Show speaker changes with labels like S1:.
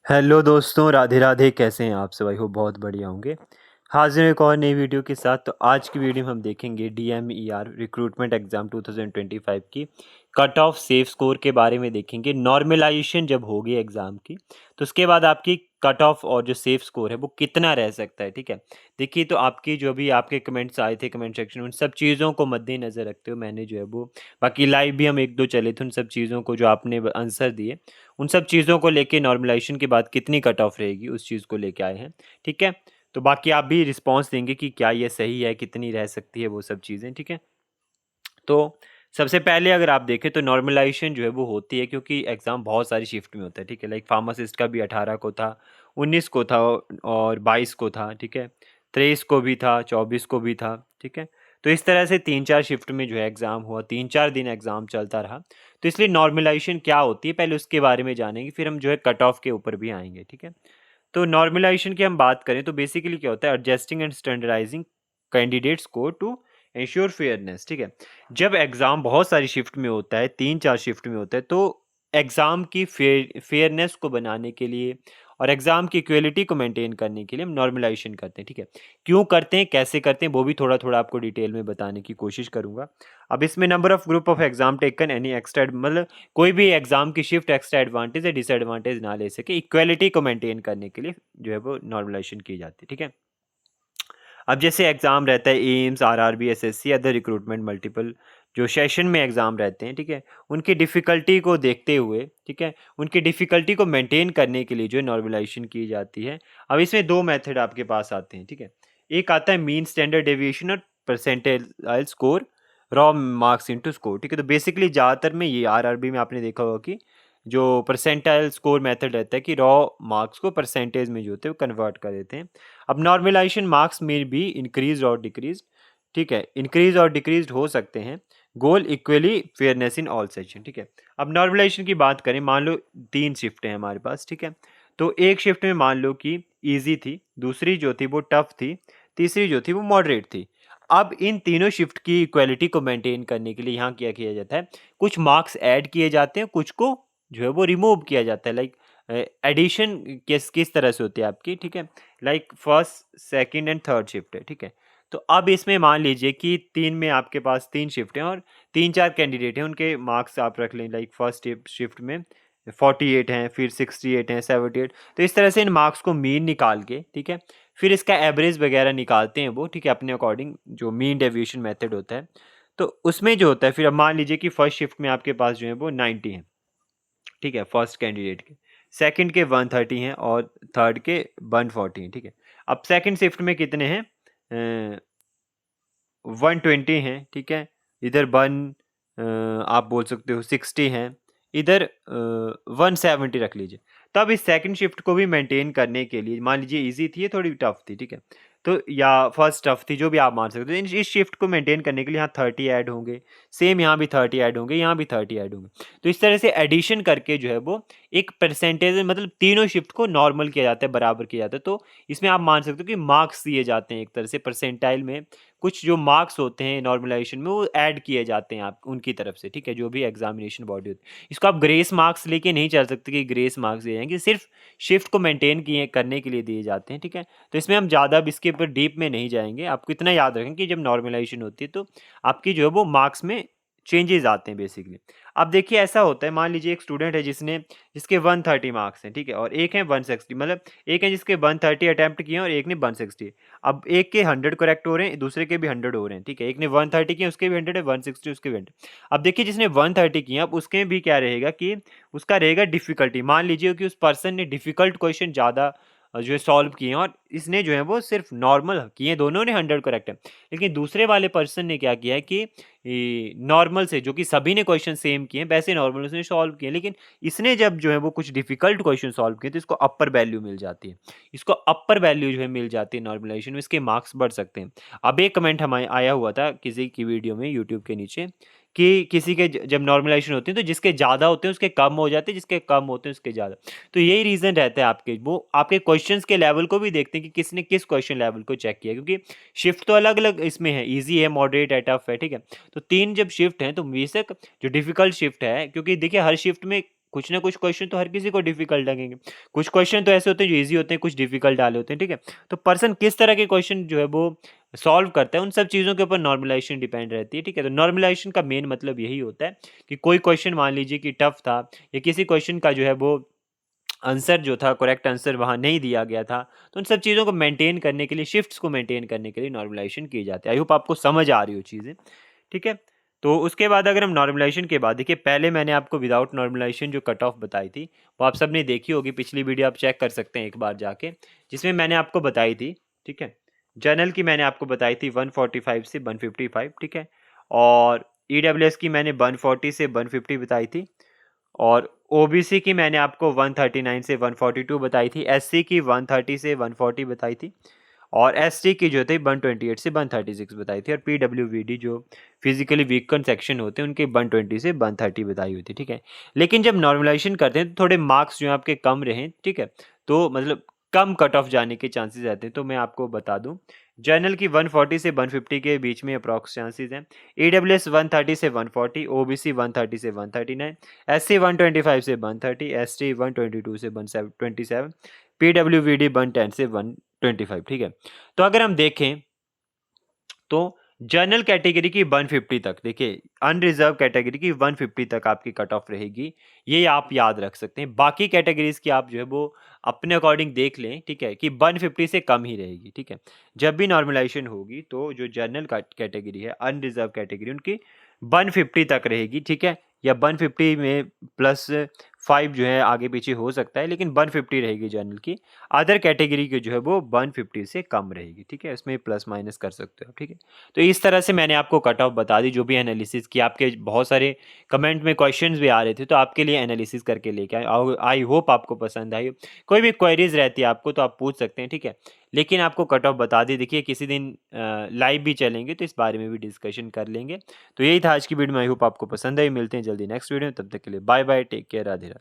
S1: Hello दोस्तों, राधे राधे। कैसे हैं आप सब? आई होप बहुत बढ़िया होंगे। हाजिर हैं एक और नई वीडियो के साथ। तो आज की वीडियो में हम देखेंगे DMER रिक्रूटमेंट एग्ज़ाम 2025 की कट ऑफ सेफ स्कोर के बारे में देखेंगे। नॉर्मलाइजेशन जब होगी एग्ज़ाम की तो उसके बाद आपकी कट ऑफ और जो सेफ स्कोर है वो कितना रह सकता है, ठीक है। देखिए, तो आपकी जो भी आपके कमेंट्स आए थे कमेंट सेक्शन में, उन सब चीज़ों को मद्देनज़र रखते हुए मैंने जो है वो, बाकी लाइव भी हम एक दो चले थे, उन सब चीज़ों को जो आपने आंसर दिए उन सब चीज़ों को लेके नॉर्मलाइजेशन के बाद कितनी कट ऑफ रहेगी उस चीज़ को लेके आए हैं, ठीक है। तो बाकी आप भी रिस्पॉन्स देंगे कि क्या ये सही है, कितनी रह सकती है वो सब चीज़ें, ठीक है। तो सबसे पहले अगर आप देखें तो नॉर्मलाइजेशन जो है वो होती है क्योंकि एग्ज़ाम बहुत सारी शिफ्ट में होता है, ठीक है। लाइक फार्मासिस्ट का भी 18 को था, 19 को था और 22 को था, ठीक है। 23 को भी था, 24 को भी था, ठीक है। तो इस तरह से 3-4 शिफ्ट में जो है एग्ज़ाम हुआ, 3-4 दिन एग्ज़ाम चलता रहा। तो इसलिए नॉर्मलाइजेशन क्या होती है पहले उसके बारे में जानेंगे, फिर हम जो है कट ऑफ के ऊपर भी आएँगे, ठीक है। तो नॉर्मलाइजेशन की हम बात करें तो बेसिकली क्या होता है, adjusting and standardising candidate score to ensure fairness, ठीक है। जब एग्ज़ाम बहुत सारी शिफ्ट में होता है, 3-4 शिफ्ट में होता है, तो एग्ज़ाम की फेयरनेस को बनाने के लिए और एग्ज़ाम की क्वालिटी को मेंटेन करने के लिए हम नॉर्मलाइजेशन करते हैं, ठीक है। क्यों करते हैं, कैसे करते हैं, वो भी थोड़ा-थोड़ा आपको डिटेल में बताने की कोशिश करूँगा। अब इसमें number of group of exam taken any extra मतलब कोई भी एग्ज़ाम की शिफ्ट एक्स्ट्रा एडवांटेज या डिसएडवांटेज ना ले सके, इक्वालिटी को मेंटेन करने के लिए जो है वो नॉर्मलाइजेशन की जाती है, ठीक है। अब जैसे एग्ज़ाम रहता है AIIMS, RRB, SSC, other recruitment multiple जो सेशन में एग्ज़ाम रहते हैं, ठीक है, उनकी डिफ़िकल्टी को देखते हुए, ठीक है, उनकी डिफ़िकल्टी को मेंटेन करने के लिए जो है नॉर्मलाइजेशन की जाती है। अब इसमें 2 मेथड आपके पास आते हैं, ठीक है। एक आता है मीन स्टैंडर्ड डेविएशन और percentile score raw marks into score, ठीक है। तो बेसिकली ज़्यादातर में ये आरआरबी में आपने देखा होगा कि जो परसेंटाइल स्कोर मेथड रहता है कि रॉ मार्क्स को परसेंटेज में जो होते हैं वो कन्वर्ट कर देते हैं। अब नॉर्मलाइजेशन मार्क्स में भी इंक्रीज और डिक्रीज, ठीक है, इंक्रीज और डिक्रीज हो सकते हैं। Goal equally fairness in all section, ठीक है। अब नॉर्मलाइजेशन की बात करें, मान लो 3 शिफ्ट हैं हमारे पास, ठीक है। तो एक शिफ्ट में मान लो कि इजी थी, दूसरी जो थी वो टफ थी, तीसरी जो थी वो मॉडरेट थी। अब इन तीनों शिफ्ट की इक्वालिटी को मेंटेन करने के लिए यहाँ क्या किया जाता है, कुछ मार्क्स ऐड किए जाते हैं, कुछ को जो है वो रिमूव किया जाता है। लाइक एडिशन किस किस तरह से होती है आपकी, ठीक है। Like first, second and third shift है, ठीक है। तो अब इसमें मान लीजिए कि 3 में आपके पास 3 शिफ्ट हैं और 3-4 कैंडिडेट हैं, उनके मार्क्स आप रख लें। लाइक फर्स्ट शिफ्ट में 48 हैं, फिर 68 हैं, 78। तो इस तरह से इन मार्क्स को मीन निकाल के, ठीक है, फिर इसका एवरेज वगैरह निकालते हैं वो, ठीक है, अपने अकॉर्डिंग जो मीन डेविएशन मेथड होता है। तो उसमें जो होता है, फिर अब मान लीजिए कि फर्स्ट शिफ्ट में आपके पास जो है वो 90 हैं, ठीक है, फर्स्ट कैंडिडेट के। सेकंड के 130 हैं और थर्ड के 140 हैं, ठीक है। अब सेकंड शिफ्ट में कितने हैं, 120 हैं, ठीक है। इधर आप बोल सकते हो 60 हैं, इधर 170 रख लीजिए। तब इस सेकंड शिफ्ट को भी मेंटेन करने के लिए, मान लीजिए इजी थी, ये थोड़ी टफ थी, ठीक है। तो या फर्स्ट टफ थी, जो भी आप मान सकते हो। इस शिफ्ट को मेंटेन करने के लिए यहाँ 30 ऐड होंगे, सेम यहाँ भी 30 ऐड होंगे, यहाँ भी 30 ऐड होंगे। तो इस तरह से एडिशन करके जो है वो एक परसेंटेज, मतलब तीनों शिफ्ट को नॉर्मल किया जाता है, बराबर किया जाता है। तो इसमें आप मान सकते हो कि मार्क्स दिए जाते हैं एक तरह से परसेंटाइल में। कुछ जो मार्क्स होते हैं नॉर्मलाइजेशन में वो ऐड किए जाते हैं आप उनकी तरफ से, ठीक है, जो भी एग्जामिनेशन बॉडी होती है। इसको आप ग्रेस मार्क्स लेके नहीं चल सकते कि ग्रेस मार्क्स दिए जाएंगे, सिर्फ शिफ्ट को मेंटेन किए करने के लिए दिए जाते हैं, ठीक है। तो इसमें हम ज़्यादा अब इसके ऊपर डीप में नहीं जाएंगे। आपको इतना याद रखें कि जब नॉर्मलाइजेशन होती है तो आपकी जो है वो मार्क्स में चेंजेस आते हैं बेसिकली। अब देखिए, ऐसा होता है, मान लीजिए एक स्टूडेंट है जिसके 130 मार्क्स हैं, ठीक है, और एक है 160, मतलब एक है जिसके 130 अटेम्प्ट किए हैं और एक ने 160। अब एक के 100 करेक्ट हो रहे हैं, दूसरे के भी 100 हो रहे हैं, ठीक है। एक ने 130 किए, उसके भी 100 है, 160 उसके भी 100। अब देखिए, जिसने 130 किए अब उसके भी क्या रहेगा कि उसका रहेगा डिफिकल्टी। मान लीजिए कि उस पर्सन ने डिफिकल्ट क्वेश्चन ज़्यादा जो है सॉल्व किए हैं और इसने जो है वो सिर्फ नॉर्मल किए हैं, दोनों ने 100 करेक्ट है। लेकिन दूसरे वाले पर्सन ने क्या किया है कि नॉर्मल से, जो कि सभी ने क्वेश्चन सेम किए हैं, वैसे नॉर्मल उसने सॉल्व किए, लेकिन इसने जब जो है वो कुछ डिफिकल्ट क्वेश्चन सॉल्व किए तो इसको अपर वैल्यू मिल जाती है। इसको अपर वैल्यू जो है मिल जाती है नॉर्मलाइजेशन में, इसके मार्क्स बढ़ सकते हैं। अब एक कमेंट हमारे आया हुआ था किसी की वीडियो में यूट्यूब के नीचे कि किसी के जब नॉर्मलाइजेशन होती है तो जिसके ज़्यादा होते हैं उसके कम हो जाते हैं, जिसके कम होते हैं उसके ज़्यादा। तो यही रीज़न रहता है आपके, वो आपके क्वेश्चंस के लेवल को भी देखते हैं कि किसने किस क्वेश्चन लेवल को चेक किया, क्योंकि शिफ्ट तो अलग अलग इसमें है, ईजी है, मॉडरेट है, टफ है, ठीक है। तो 3 जब शिफ्ट हैं तो बेशक जो डिफिकल्ट शिफ्ट है, क्योंकि देखिए हर शिफ्ट में कुछ ना कुछ क्वेश्चन तो हर किसी को डिफिकल्ट लगेंगे। कुछ क्वेश्चन तो ऐसे होते हैं जो ईज़ी होते हैं, कुछ डिफिकल्ट डाले होते हैं, ठीक है? तो पर्सन किस तरह के क्वेश्चन जो है वो सॉल्व करता है, उन सब चीज़ों के ऊपर नॉर्मलाइज़ेशन डिपेंड रहती है, ठीक है? तो नॉर्मलाइज़ेशन का मेन मतलब यही होता है कि कोई क्वेश्चन मान लीजिए कि टफ था या किसी क्वेश्चन का जो है वो आंसर जो था, करेक्ट आंसर वहाँ नहीं दिया गया था, तो उन सब चीज़ों को मेंटेन करने के लिए, शिफ्ट्स को मेंटेन करने के लिए नॉर्मलाइज़ेशन की जाती है। आई होप आपको समझ आ रही हो चीज़ें, ठीक है? तो उसके बाद अगर हम नॉर्मलाइज़ेशन के बाद देखिए, पहले मैंने आपको विदाउट नॉर्मलाइज़ेशन जो कट ऑफ बताई थी, वो आप सबने देखी होगी, पिछली वीडियो आप चेक कर सकते हैं एक बार जाके, जिसमें मैंने आपको बताई थी, ठीक है? जनरल की मैंने आपको बताई थी 145 से 155, ठीक है? और ईडब्ल्यूएस की मैंने 140 से 150 बताई थी। और ओबीसी की मैंने आपको 139 से 142 बताई थी, एससी की 130 से 140 बताई थी, और एसटी की जो थी 128 से 136 बताई थी, और पीडब्ल्यूवीडी जो फिजिकली वीकन सेक्शन होते हैं उनके 120 से 130 बताई हुई थी, ठीक है? लेकिन जब नॉर्मलाइजेशन करते हैं तो थोड़े मार्क्स जो है आपके कम रहें, ठीक है? तो मतलब कम कट ऑफ जाने के चांसेस रहते हैं, तो मैं आपको बता दूं, जनरल की 140 से 150 के बीच में अप्रॉक्स चांसेस हैं, ईडब्ल्यूएस 130 से 140, ओबीसी 130 से 139, एससी 125 से 130, एसटी 122 से 127, पीडब्ल्यूवीडी 110 से 125, ठीक है? तो अगर हम देखें तो जनरल कैटेगरी की 150 तक, देखिए अनरिजर्व कैटेगरी की 150 तक आपकी कट ऑफ रहेगी, ये आप याद रख सकते हैं। बाकी कैटेगरीज की आप जो है वो अपने अकॉर्डिंग देख लें, ठीक है, कि 150 से कम ही रहेगी, ठीक है? जब भी नॉर्मलाइजेशन होगी तो जो जनरल कैटेगरी है, अनरिजर्व कैटेगरी, उनकी 150 तक रहेगी, ठीक है? या 150 में प्लस 5 जो है आगे पीछे हो सकता है, लेकिन 150 रहेगी जनरल की। अदर कैटेगरी की जो है वो 150 से कम रहेगी, ठीक है? इसमें प्लस माइनस कर सकते हो, ठीक है? तो इस तरह से मैंने आपको कट ऑफ बता दी, जो भी एनालिसिस की, आपके बहुत सारे कमेंट में क्वेश्चंस भी आ रहे थे, तो आपके लिए एनालिसिस करके लेके आए। आई होप आपको पसंद आई हो। कोई भी क्वेरीज रहती है आपको तो आप पूछ सकते हैं, ठीक है? लेकिन आपको कट ऑफ बता दी, देखिए किसी दिन लाइव भी चलेंगे तो इस बारे में भी डिस्कशन कर लेंगे। तो यही था आज की वीडियो में। आई होप आपको पसंद आई। मिलते हैं जल्दी नेक्स्ट वीडियो में, तब तक के लिए bye bye, take care, Radhe Radhe.